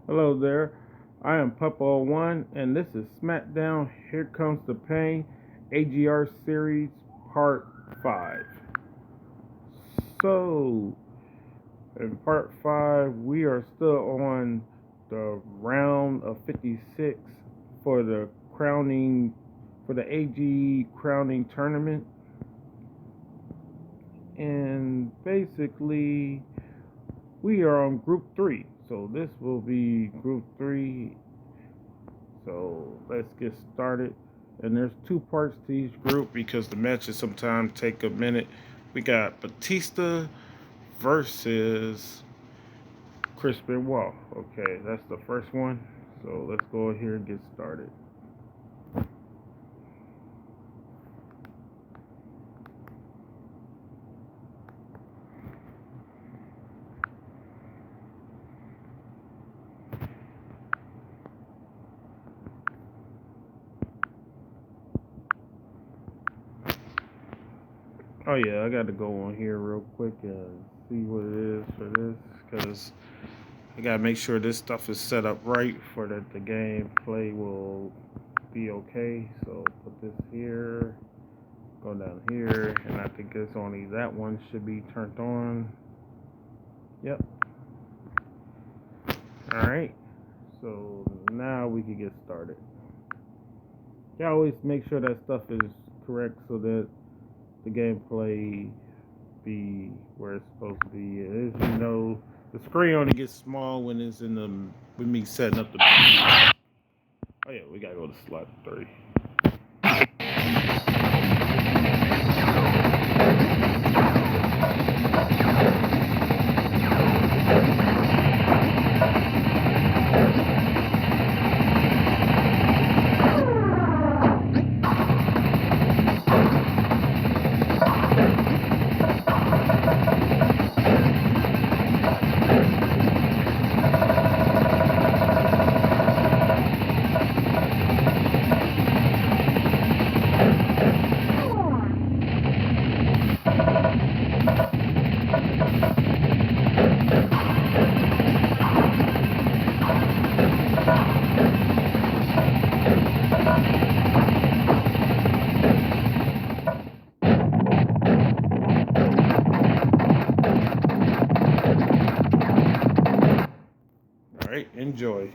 Hello there. I am Puppo1 and this is Smackdown. Here Comes the Pain AGR Series Part 5. So, in Part 5, we are still on the round of 56 for the AG crowning tournament. And basically, we are on Group 3. So, this will be Group 3. So let's get started. And there's two parts to each group because the matches sometimes take a minute. We got Batista versus Chris Benoit. Okay, that's the first one. So let's go here and get started. Oh yeah, I got to go on here real quick and see what it is for this because I got to make sure this stuff is set up right for that the gameplay will be okay. So put this here. Go down here, and I think it's only that one should be turned on. Yep. Alright. So now we can get started. You always make sure that stuff is correct so that the gameplay be where it's supposed to be. As you know, the screen only gets small when it's in the with me setting up the. Oh yeah, we gotta go to slot 3. All right, enjoy.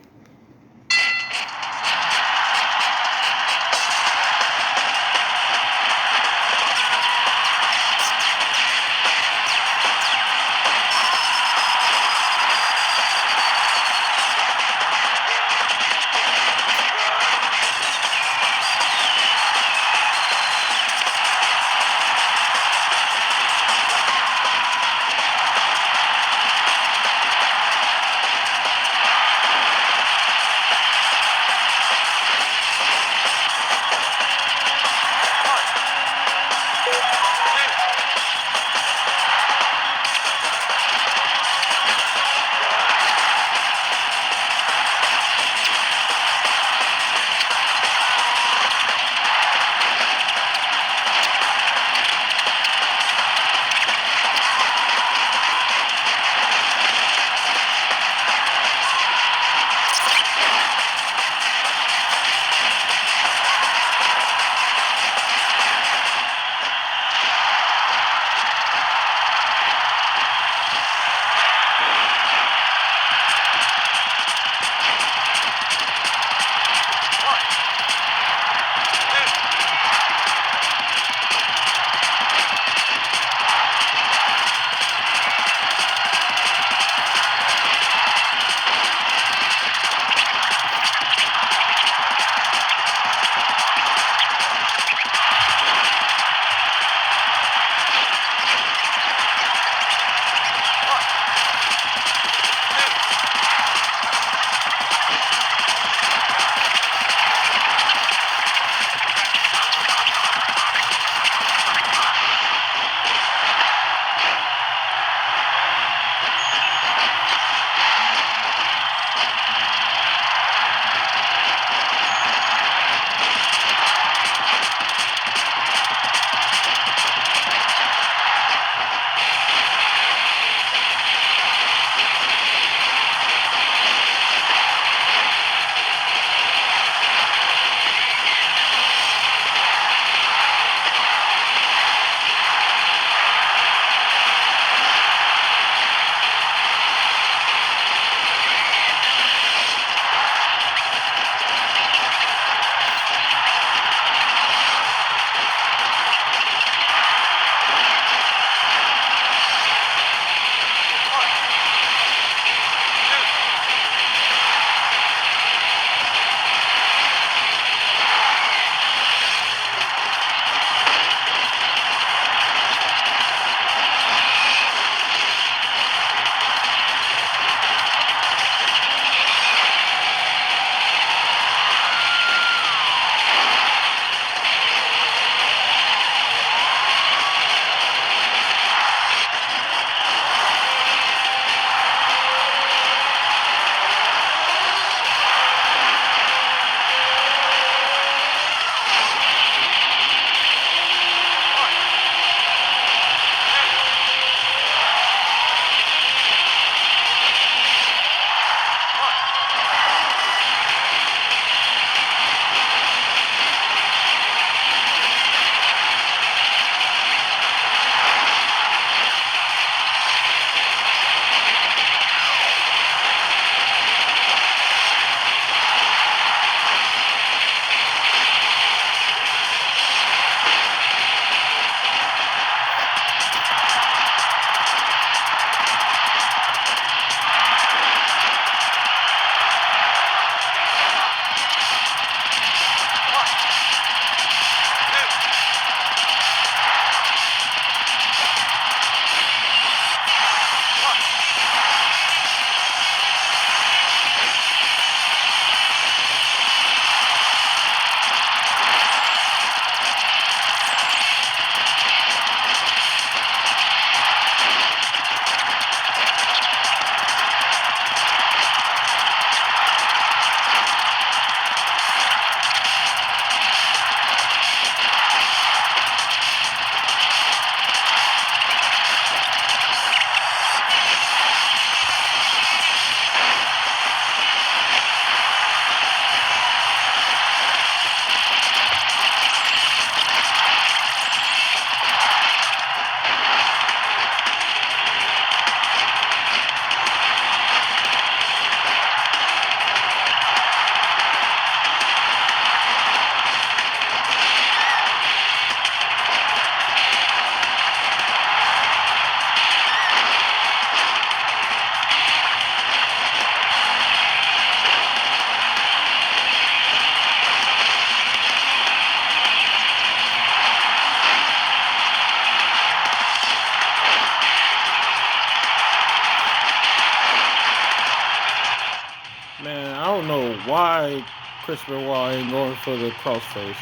Man, I don't know why Chris Benoit ain't going for the crossface.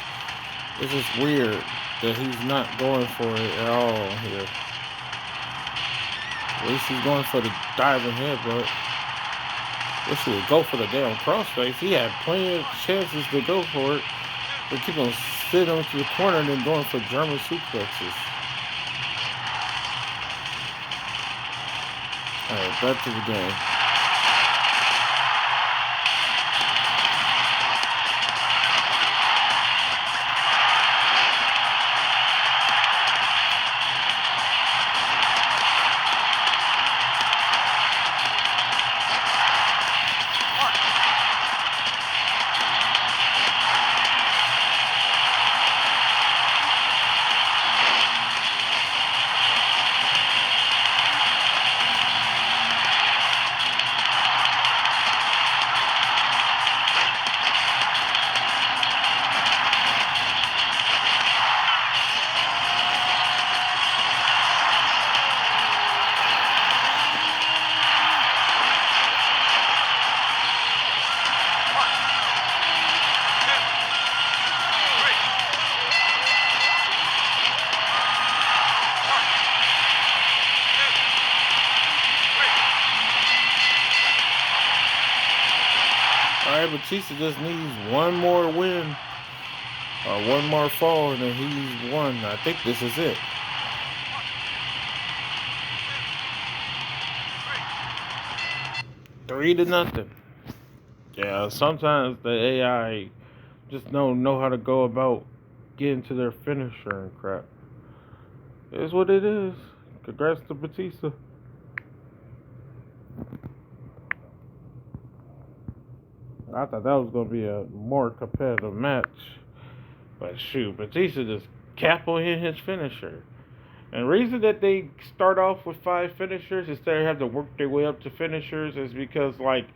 It's just weird that he's not going for it at all here. At least he's going for the diving headbutt. Wish he would go for the damn crossface. He had plenty of chances to go for it, but keep on sitting him to the corner and then going for German suplexes. All right, back to the game. All right, Batista just needs one more win or one more fall, and then he's won. I think this is it. 3-0. Yeah, sometimes the AI just don't know how to go about getting to their finisher and crap. It is what it is. Congrats to Batista. I thought that was going to be a more competitive match. But shoot, Batista just kept on hitting his finisher. And the reason that they start off with 5 finishers instead of have to work their way up to finishers is because, like,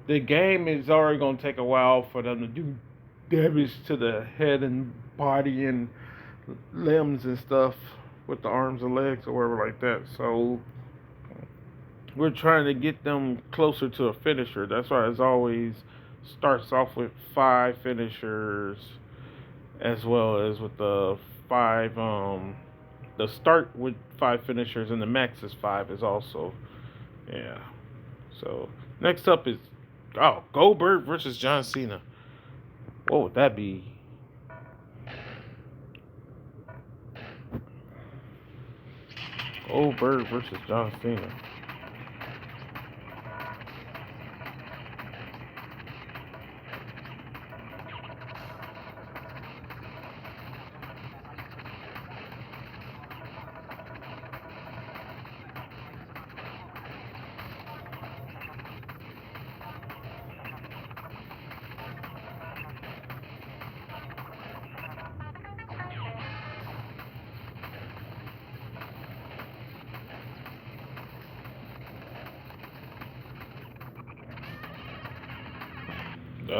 the game is already going to take a while for them to do damage to the head and body and limbs and stuff with the arms and legs or whatever like that. So we're trying to get them closer to a finisher. That's why it always starts off with 5 finishers as well as with the 5 the start with 5 finishers and the max is 5 is also, yeah. So next up is Goldberg versus John Cena. What would that be? Goldberg versus John Cena.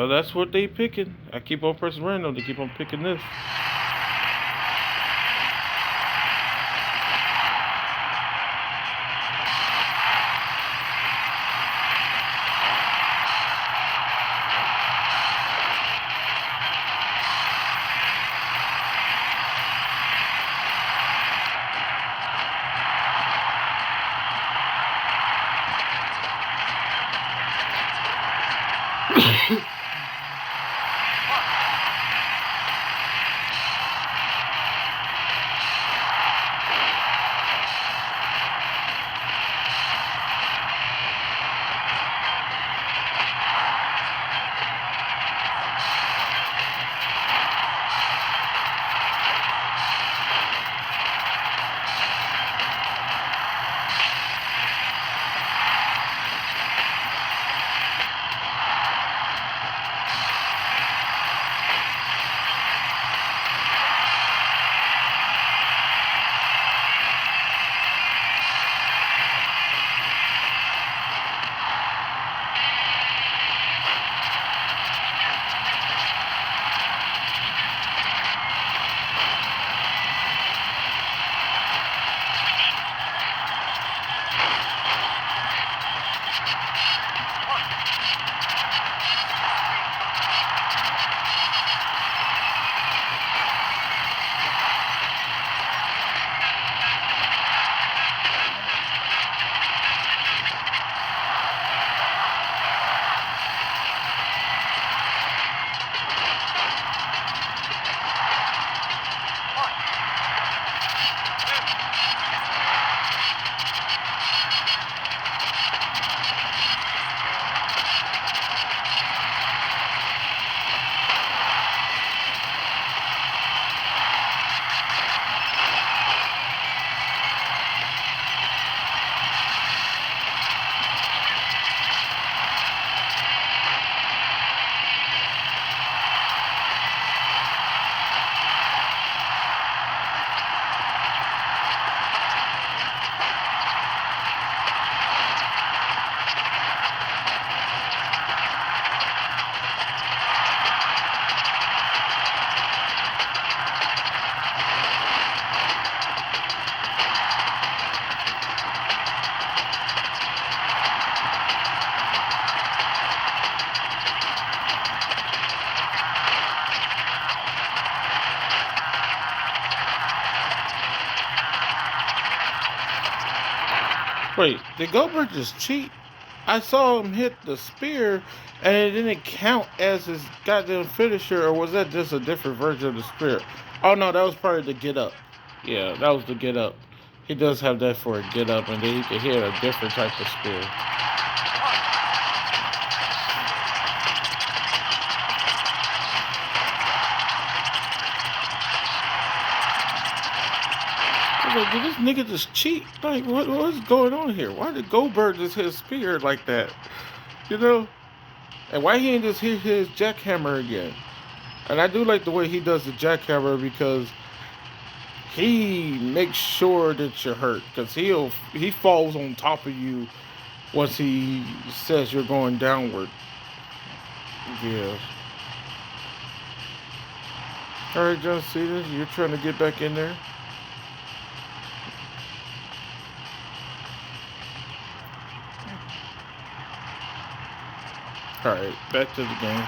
That's what they picking. I keep on pressing random. They keep on picking this. Wait, did Goldberg just cheat? I saw him hit the spear, and it didn't count as his goddamn finisher, or was that just a different version of the spear? Oh no, that was probably the get up. Yeah, that was the get up. He does have that for a get up, and then he can hit a different type of spear. I was like, did this nigga just cheat? Like, what's going on here? Why did Goldberg just hit a spear like that? You know? And why he ain't just hit his jackhammer again? And I do like the way he does the jackhammer because he makes sure that you're hurt. Because he falls on top of you once he says you're going downward. Yeah. Alright, John Cena, you're trying to get back in there? Alright, back to the game.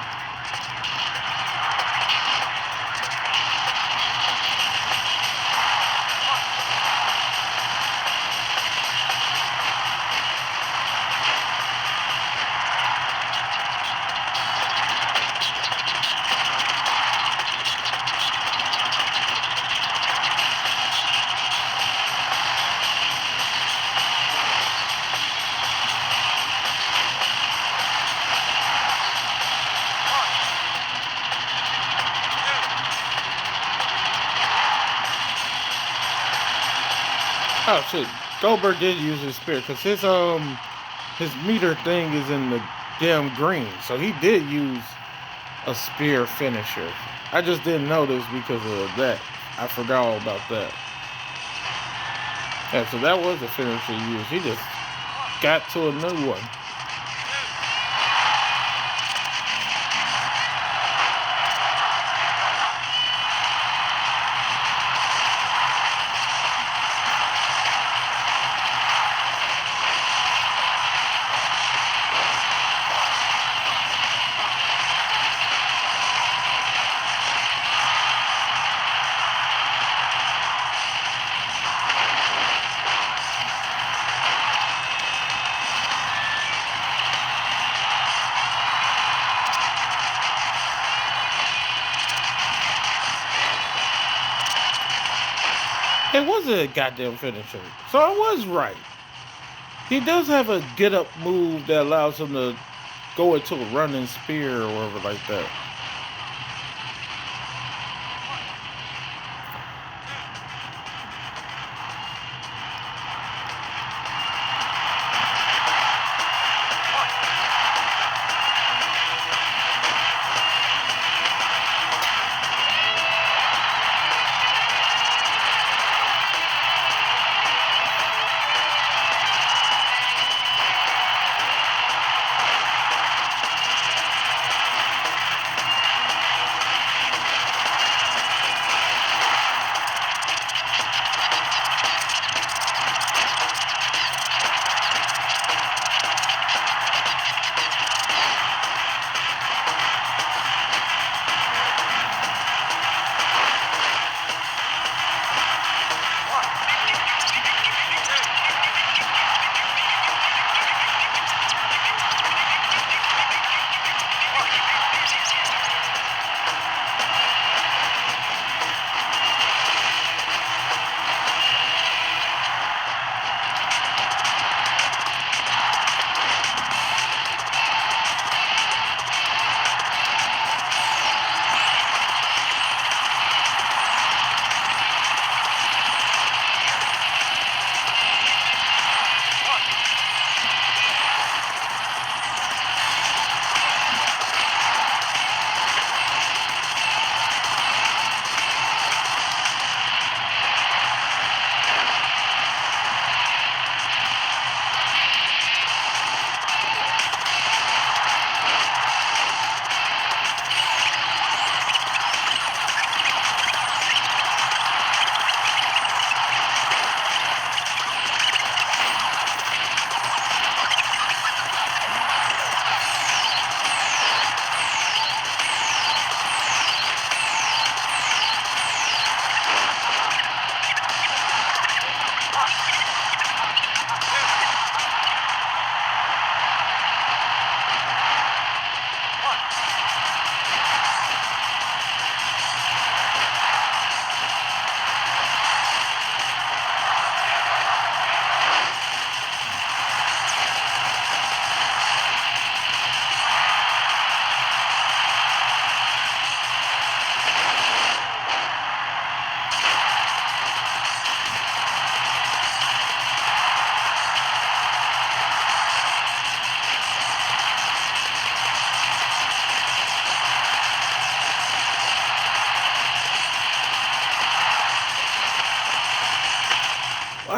Oh shit, Goldberg did use his spear because his meter thing is in the damn green, so he did use a spear finisher. I just didn't notice because of that. I forgot all about that. Yeah, so that was the finisher he used. He just got to a new one. It was a goddamn finisher. So I was right. He does have a get up move that allows him to go into a running spear or whatever like that.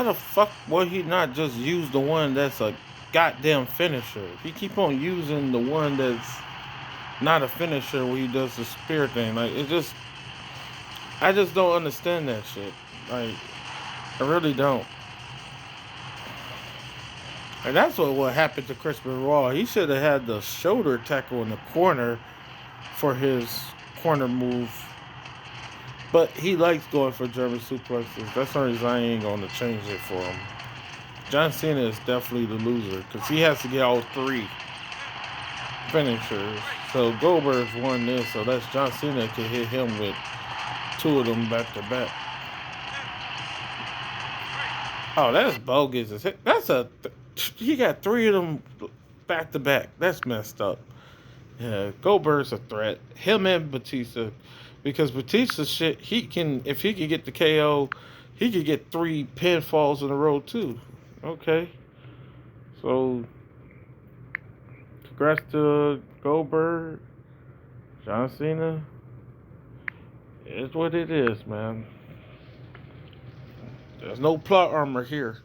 why the fuck would he not just use the one that's a goddamn finisher? He keep on using the one that's not a finisher where he does the spear thing. Like I just don't understand that shit. Like I really don't. And that's what happened to Chris Benoit. He should have had the shoulder tackle in the corner for his corner move. But he likes going for German suplexes. That's the reason I ain't going to change it for him. John Cena is definitely the loser because he has to get all three finishers. So Goldberg's won this, so that's John Cena can hit him with two of them back to back. Oh, that's bogus. He got three of them back to back. That's messed up. Yeah, Goldberg's a threat. Him and Batista, because Batista shit, if he can get the KO, he could get three pinfalls in a row too. Okay, so congrats to Goldberg, John Cena. It's what it is, man. There's no plot armor here.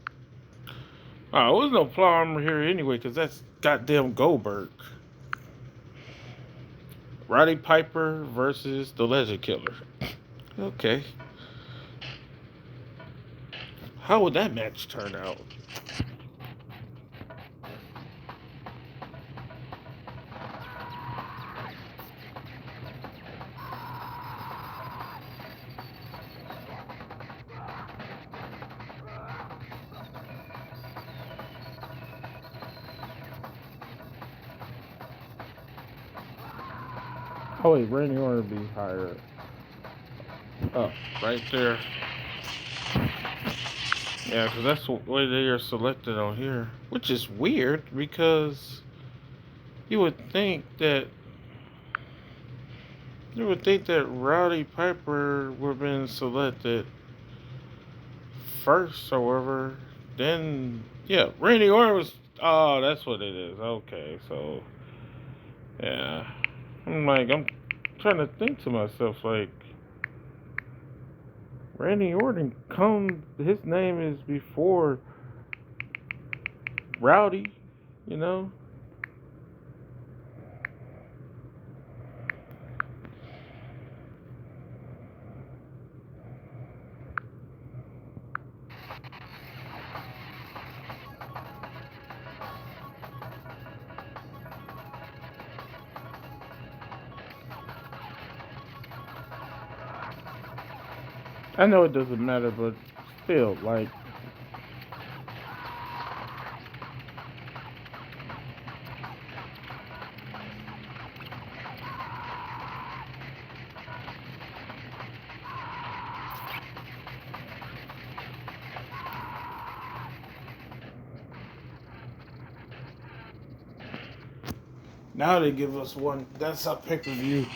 There was no plot armor here anyway, because that's goddamn Goldberg. Roddy Piper versus the Legend Killer. Okay. How would that match turn out? Oh wait, Randy Orton would be higher up, right there. Yeah, because that's the way they are selected on here, which is weird because you would think that Rowdy Piper would have been selected first, however. Then yeah, Randy Orton was. Oh, that's what it is. Okay, so yeah, I'm trying to think to myself like. Randy Orton his name is before Rowdy, you know? I know it doesn't matter, but still, like, now they give us one. That's our pay-per-view.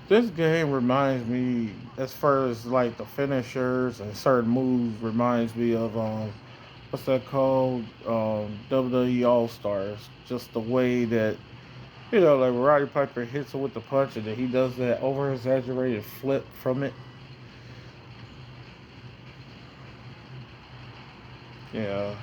This game reminds me, as far as like the finishers and certain moves, reminds me of what's that called? WWE All Stars. Just the way that like Roddy Piper hits him with the punch, and then he does that over exaggerated flip from it. Yeah.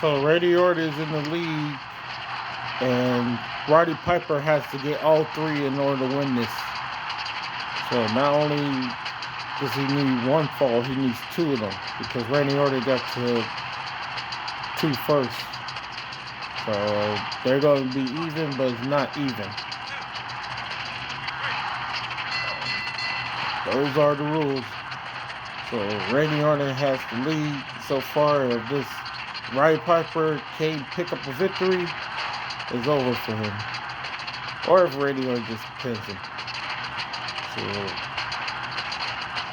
So Randy Orton is in the lead, and Roddy Piper has to get all three in order to win this. So not only does he need one fall, he needs two of them because Randy Orton got to two first. So they're going to be even, but it's not even. Those are the rules. So Randy Orton has the lead so far. If this Roddy Piper can't pick up a victory, it's over for him. Or if Randy Orton just pins him. So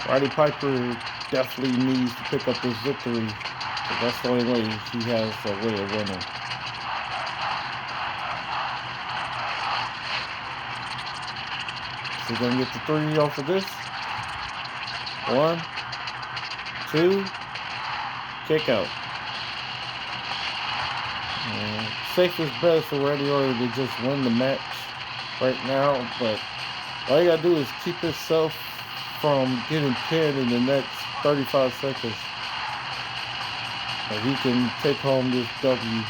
Roddy Piper definitely needs to pick up this victory. That's the only way he has a way of winning. So he's gonna get the three off of this. 1, 2, kick out. And safest bet for Randy Orton to just win the match right now, but all you gotta do is keep himself from getting pinned in the next 35 seconds. And he can take home this W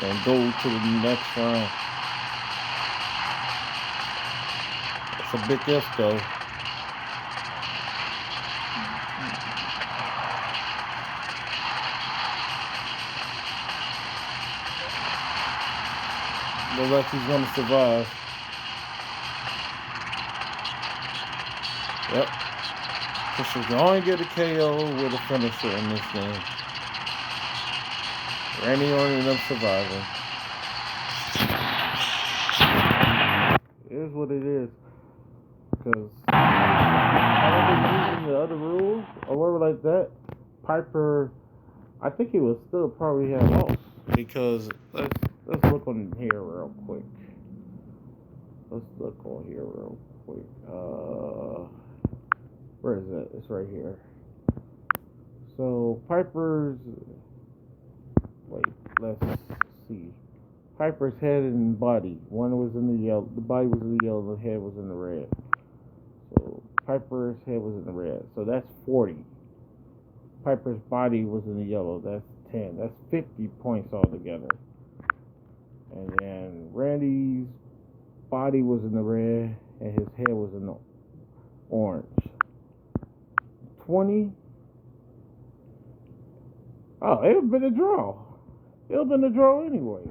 and go to the next round. It's a big if though. Looks like he's gonna survive. Yep. Because you can only get a KO with a finisher in this game. Randy Orton ended up surviving. It is what it is. Because using the other rules or whatever like that, Piper, I think he would still probably have lost. Because let's look on here real quick. Let's look on here real quick. Where is it? It's right here. So Piper's, wait, let's see. Piper's head and body. One was in the yellow. The body was in the yellow. The head was in the red. So Piper's head was in the red. So that's 40. Piper's body was in the yellow. That's 10. That's 50 points altogether. And then Randy's body was in the red, and his head was in the orange. 20. Oh, it would have been a draw. It would have been a draw anyway.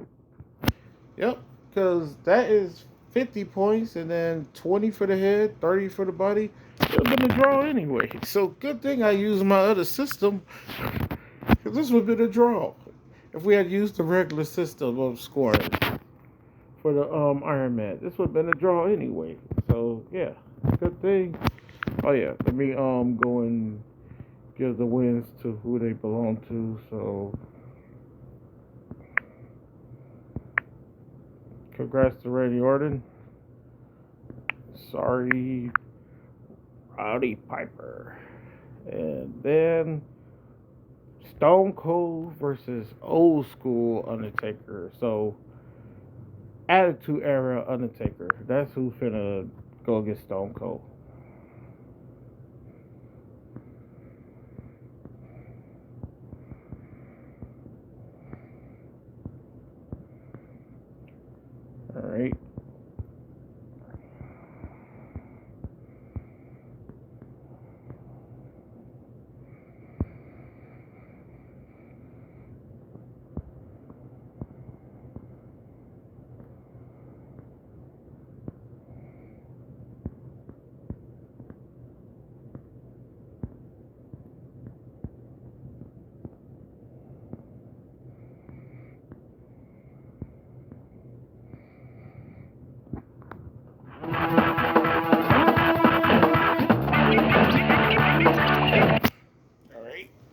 Yep, because that is 50 points, and then 20 for the head, 30 for the body. It would have been a draw anyway. So good thing I used my other system, because this would have been a draw. If we had used the regular system of scoring for the Iron Man, this would have been a draw anyway. So yeah, good thing. Oh yeah, let me go and give the wins to who they belong to. So congrats to Randy Orton. Sorry, Roddy Piper. And then Stone Cold versus Old School Undertaker. So Attitude Era Undertaker. That's who's finna go against Stone Cold. Alright.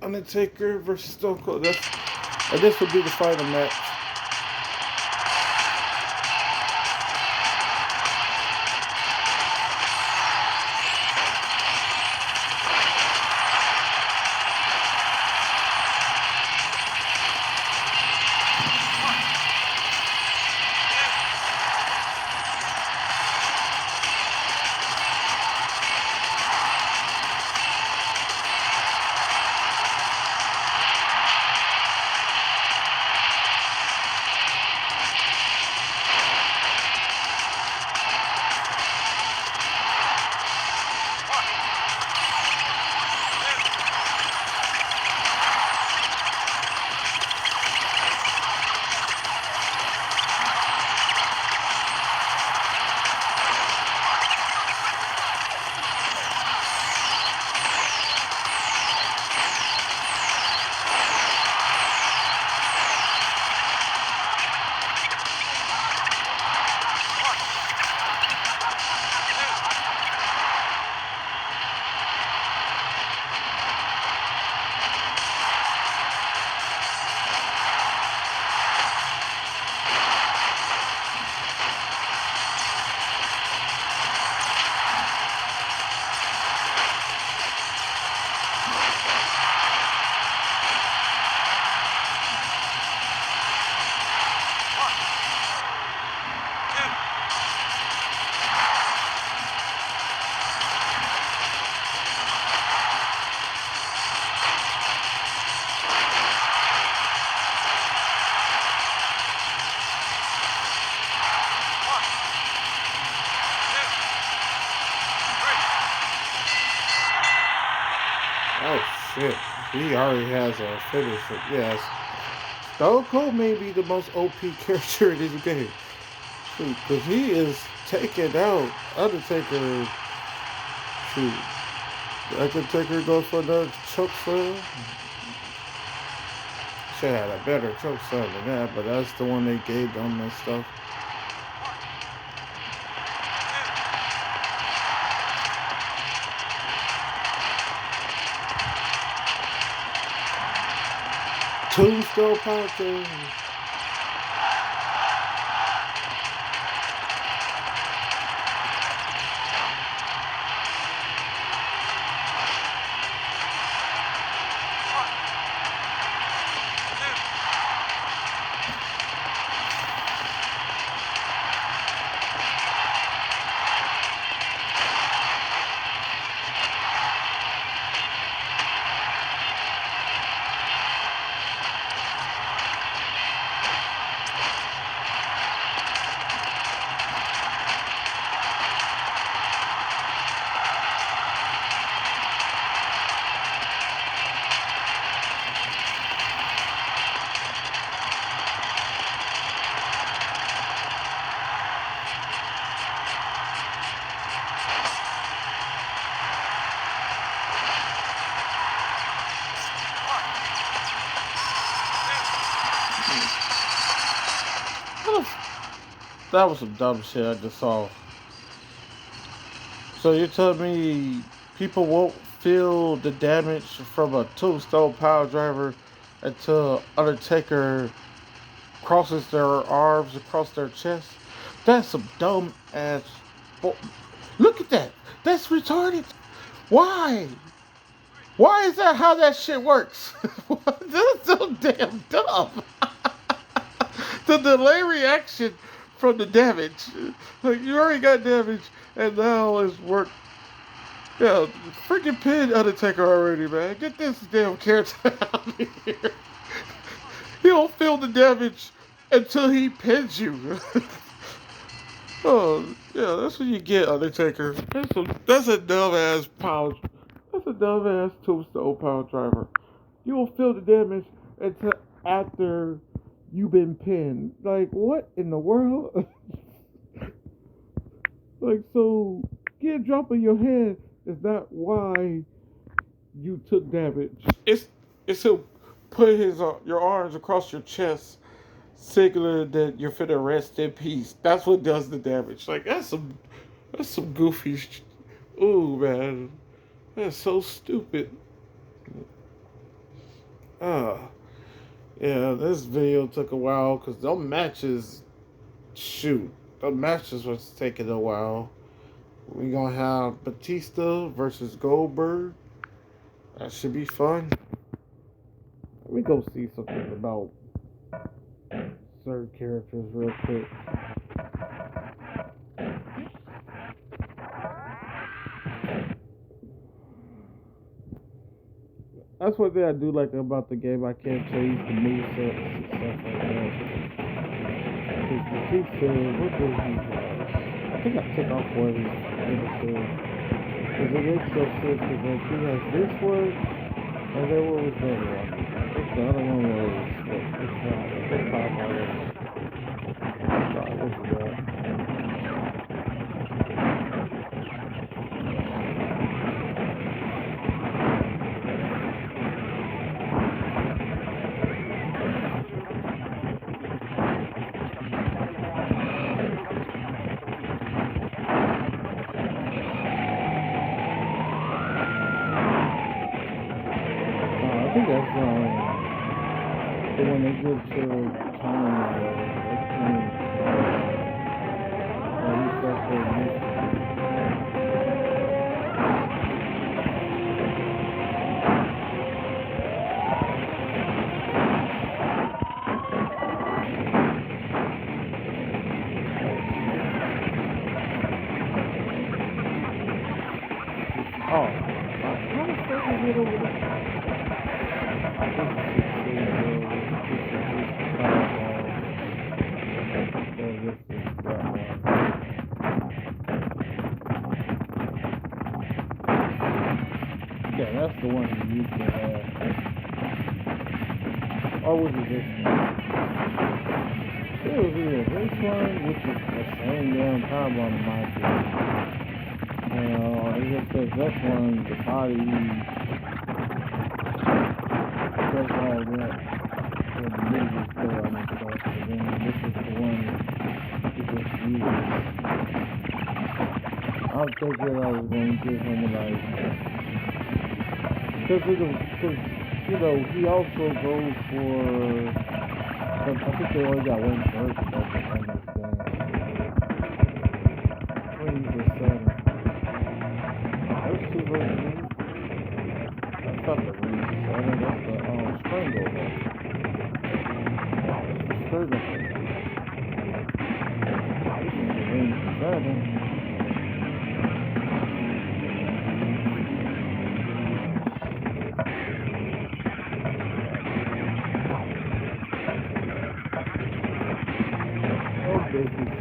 Undertaker versus Stone Cold. And this would be the final match. shit. He already has a finisher. Yes. Stone Cold may be the most OP character in this game. Because he is taking out Undertaker. Shoot. Undertaker goes for another choke slam. Should have had a better choke slam than that, but that's the one they gave them and stuff. Tombstone Power. That was some dumb shit I just saw. So you're telling me people won't feel the damage from a Tombstone Power Driver until Undertaker crosses their arms across their chest? That's some dumb ass. Look at that. That's retarded. Why? Why is that how that shit works? That's so damn dumb. The delay reaction from the damage. Like, you already got damage, and now it's work. Yeah, freaking pin Undertaker already, man. Get this damn character out of here. He don't feel the damage until he pins you. Oh, yeah, that's what you get, Undertaker. That's a dumbass power. That's a dumbass Tombstone Power Driver. You don't feel the damage until after you've been pinned. Like, what in the world? Like, so, get a drop in your head is not why you took damage. It's to put your arms across your chest, signaling that you're finna rest in peace. That's what does the damage. Like, that's some goofy ooh, man. That's so stupid. Yeah, this video took a while because those matches, shoot, the matches was taking a while. We gonna have Batista versus Goldberg. That should be fun. Let me go see something about certain characters real quick. That's one thing I do like about the game. I can't change the movesets and stuff like that. Because Batista, what does he have? I think I took off one of his finishes. Because it makes no sense. Because like, he has this one, and then what was the other one? I think the other one was, it's not already. Sorry, what was that? I think that's the one they give to Tom. At least that's what it used to be. Oh, how the fuck is it over there? Yeah, Yeah, that's the one you used to have. Or was it this one? It was either this one, which is the same damn time on the market. It just says this one, the body does all that. So the movie is still on and stuff. And then this is the one you just use. I'm thinking I was going to give him like, because he also goes for, I think they only got one version of it on this game. What is the seven? There's two versions. That's not the ring seven, that's the strangle one. Strangle one. This is the ring seven.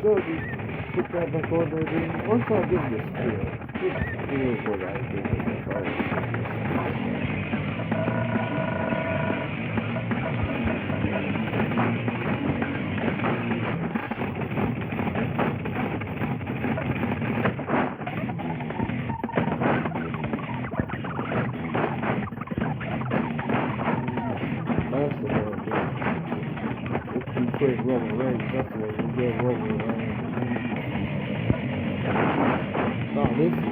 So you put that back on there, then once I give this skill what I did with the phone. That's the one. If you put rubber rings, that's the way you get rubber rings. No, this is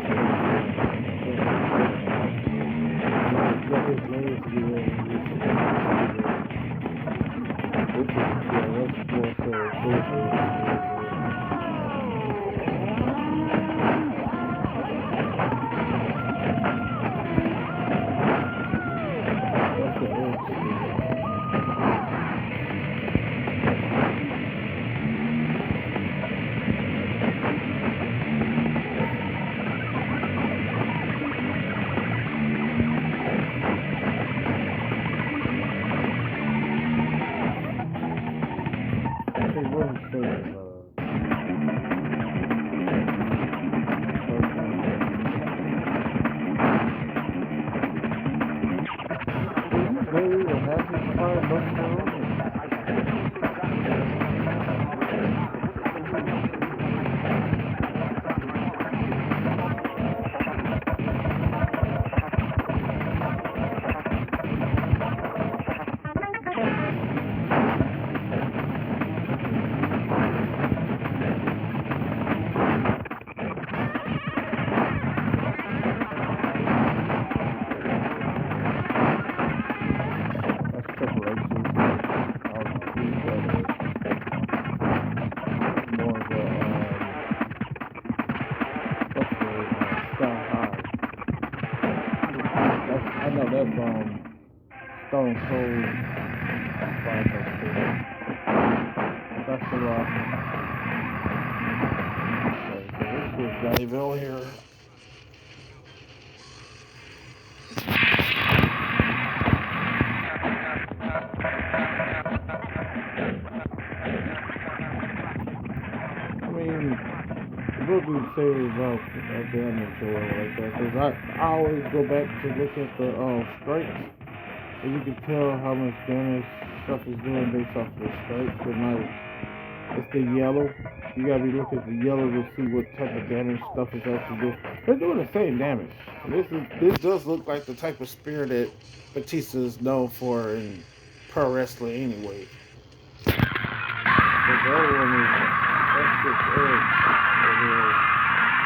what his legs do. This is more so that's the edge. Stone Cold. That's the rock. Okay, so this is Garyville here. I mean, what we say about damage or like that, because I always go back to look at the strikes. And you can tell how much damage stuff is doing based off the stripes. And like, it's the yellow. You gotta be looking at the yellow to see what type of damage stuff is actually doing. They're doing the same damage. This does look like the type of spear that Batista is known for in pro wrestling anyway. But the other one is that's just edge. And then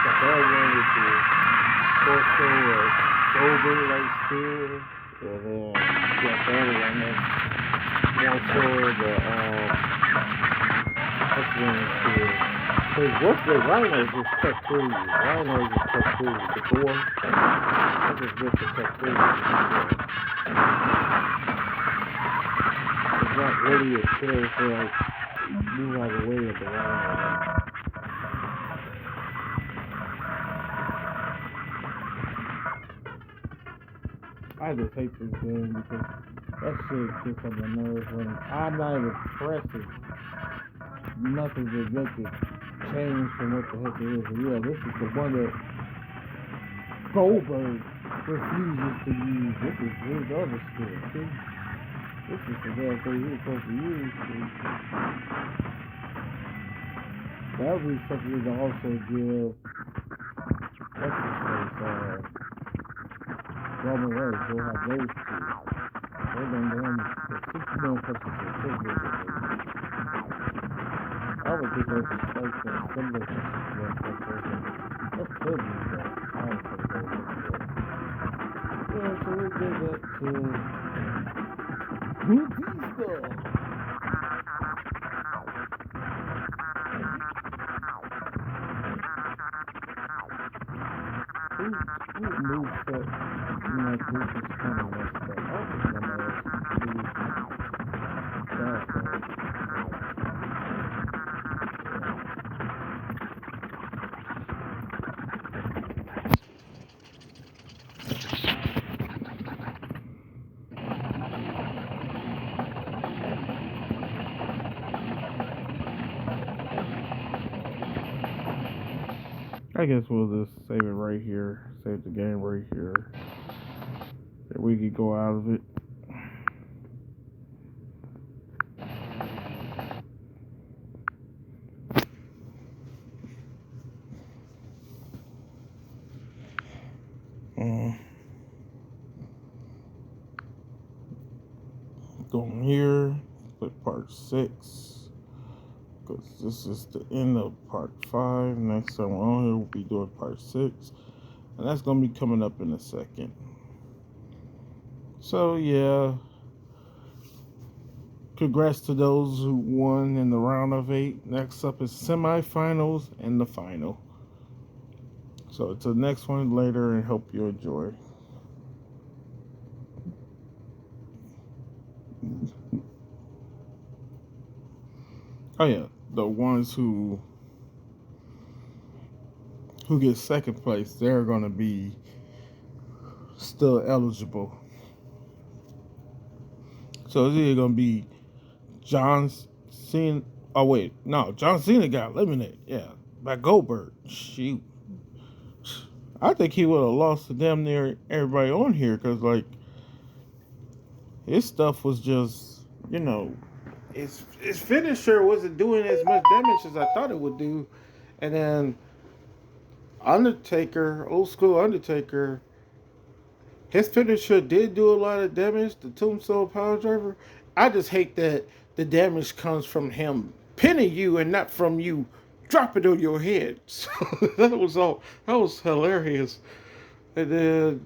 the other one is the torso or shoulder like spear. And then you got the other one that's more so the what's the name here? Because what's the rhino just cut through you? Rhino just cut through you. The door, I just ripped the cut through you. It's not really a chair to like move out of the way of the rhino. I just hate this game because that shit gets on my nerves when I'm not even pressing nothing to make it change from what the heck it is. And yeah, this is the one that Goldberg refuses to use. This is his other skill. See? This is the damn thing he was supposed to use. See? That would be something to also give what's his face, Roman Reigns. We'll have those two. They're going to run the 60 man versus the 6 man. I would think that's a strike that similar to the person. That could be that. I don't think that would be. Yeah, so we'll give that to Batista. Who moves that? You know, group is kind of messed up. I think somebody else moves that. I guess we'll just save it right here. Save the game right here. And we can go out of it. Going here, put part 6. Because this is the end of part 5. Next time we're on here, we'll be doing part 6. And that's going to be coming up in a second. So, yeah. Congrats to those who won in the round of 8. Next up is semifinals and the final. So, to the next one later, and hope you enjoy. Oh, yeah. The ones who get second place, they're going to be still eligible. So it's either going to be John Cena. Oh, wait. No, John Cena got eliminated. Yeah. By Goldberg. Shoot. I think he would have lost to damn near everybody on here because, like, his stuff was just, you know, his finisher wasn't doing as much damage as I thought it would do. And then Undertaker, old school Undertaker, his finisher did do a lot of damage, the Tombstone Power Driver. I just hate that the damage comes from him pinning you and not from you dropping on your head. So that was hilarious. And then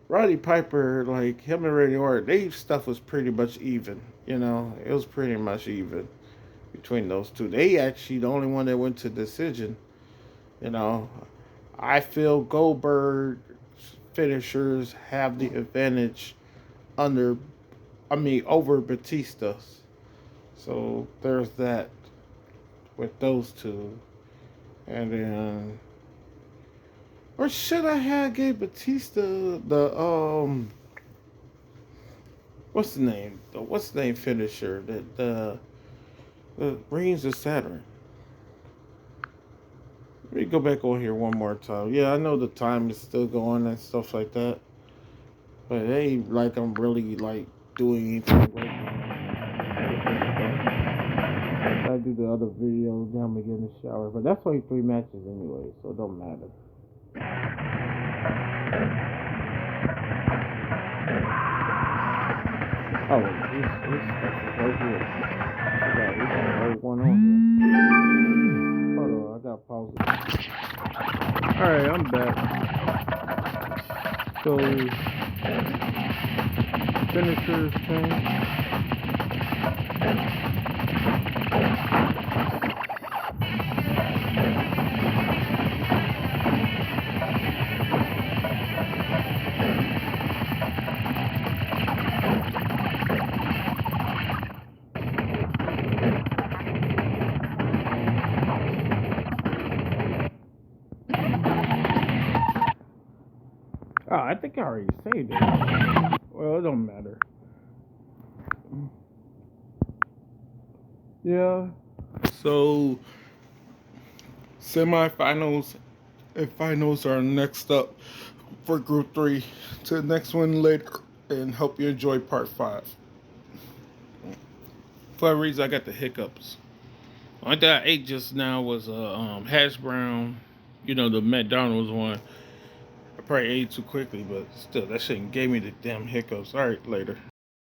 Roddy Piper, like him and Randy Orton, their stuff was pretty much even. You know, it was pretty much even between those two. They actually the only one that went to decision. You know, I feel Goldberg finishers have the advantage over Batista's. So there's that with those two. And then, or should I have gave Batista the what's the name finisher that the Rings of Saturn. Let me go back on here one more time. Yeah, I know the time is still going and stuff like that. But it ain't like I'm really like doing anything right now. I do the other videos, then I'm gonna get in the shower. But that's only 3 matches anyway, so it don't matter. Oh, this stuff is right here. We got right one on here. Hold on, I gotta pause it. Alright, I'm back. So, finishers change. Oh, I think I already saved it. Well, it don't matter. Yeah. So, semifinals and finals are next up for group 3. To the next one later, and hope you enjoy part 5. For some reason, I got the hiccups. Only thing I ate just now was a hash brown, you know, the McDonald's one. I probably ate too quickly, but still, that shit gave me the damn hiccups. All right, later.